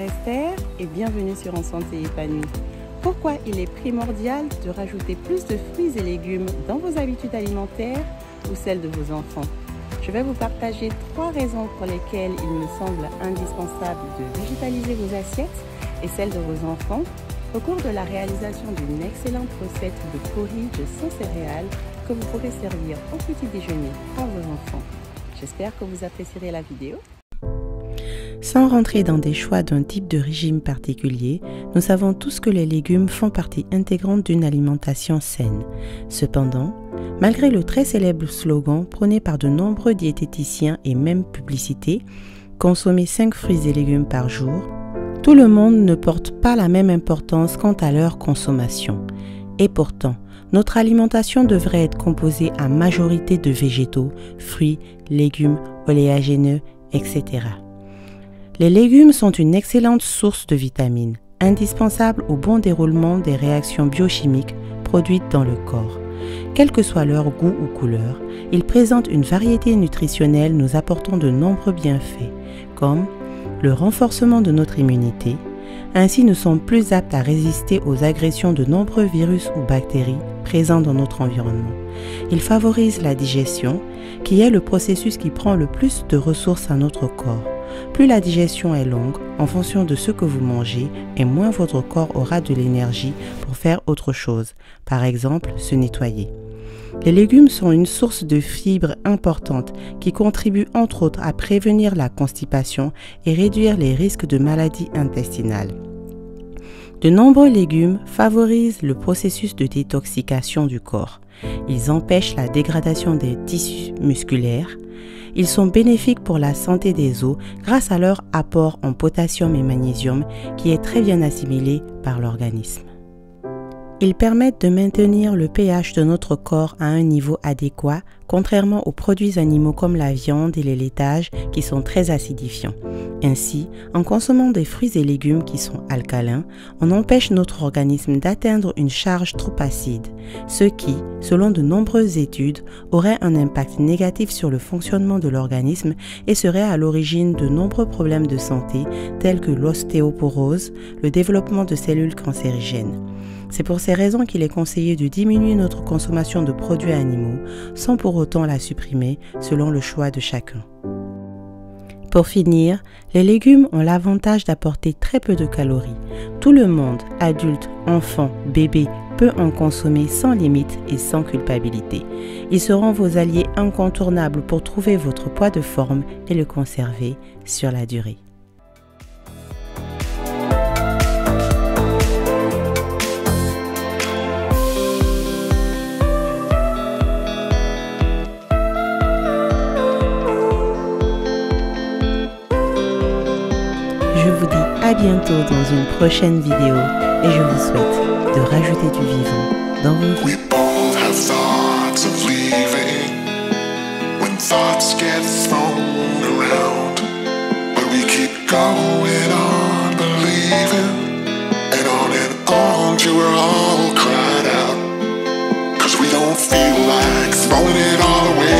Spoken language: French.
Esther et bienvenue sur En Santé Épanouie. Pourquoi il est primordial de rajouter plus de fruits et légumes dans vos habitudes alimentaires ou celles de vos enfants? Je vais vous partager 3 raisons pour lesquelles il me semble indispensable de végétaliser vos assiettes et celles de vos enfants au cours de la réalisation d'une excellente recette de porridge sans céréales que vous pourrez servir au petit déjeuner à vos enfants. J'espère que vous apprécierez la vidéo. Sans rentrer dans des choix d'un type de régime particulier, nous savons tous que les légumes font partie intégrante d'une alimentation saine. Cependant, malgré le très célèbre slogan prôné par de nombreux diététiciens et même publicités, « Consommer 5 fruits et légumes par jour », tout le monde ne porte pas la même importance quant à leur consommation. Et pourtant, notre alimentation devrait être composée à majorité de végétaux, fruits, légumes, oléagineux, etc. Les légumes sont une excellente source de vitamines, indispensables au bon déroulement des réactions biochimiques produites dans le corps. Quel que soit leur goût ou couleur, ils présentent une variété nutritionnelle nous apportant de nombreux bienfaits, comme le renforcement de notre immunité. Ainsi, nous sommes plus aptes à résister aux agressions de nombreux virus ou bactéries présents dans notre environnement. Ils favorisent la digestion, qui est le processus qui prend le plus de ressources à notre corps. Plus la digestion est longue, en fonction de ce que vous mangez, et moins votre corps aura de l'énergie pour faire autre chose, par exemple se nettoyer. Les légumes sont une source de fibres importante qui contribue entre autres à prévenir la constipation et réduire les risques de maladies intestinales. De nombreux légumes favorisent le processus de détoxication du corps. Ils empêchent la dégradation des tissus musculaires. Ils sont bénéfiques pour la santé des os grâce à leur apport en potassium et magnésium qui est très bien assimilé par l'organisme. Ils permettent de maintenir le pH de notre corps à un niveau adéquat, contrairement aux produits animaux comme la viande et les laitages qui sont très acidifiants. Ainsi, en consommant des fruits et légumes qui sont alcalins, on empêche notre organisme d'atteindre une charge trop acide, ce qui, selon de nombreuses études, aurait un impact négatif sur le fonctionnement de l'organisme et serait à l'origine de nombreux problèmes de santé tels que l'ostéoporose, le développement de cellules cancérigènes. C'est pour ces raisons qu'il est conseillé de diminuer notre consommation de produits animaux sans pour autant la supprimer selon le choix de chacun. Pour finir, les légumes ont l'avantage d'apporter très peu de calories. Tout le monde, adultes, enfants, bébés, peut en consommer sans limite et sans culpabilité. Ils seront vos alliés incontournables pour trouver votre poids de forme et le conserver sur la durée. Je vous dis à bientôt dans une prochaine vidéo et je vous souhaite de rajouter du vivant dans vos vies. We both have thoughts of leaving when thoughts get thrown around, but we keep going on believing and on till we're all cried out, 'cause we don't feel like throwing it all away.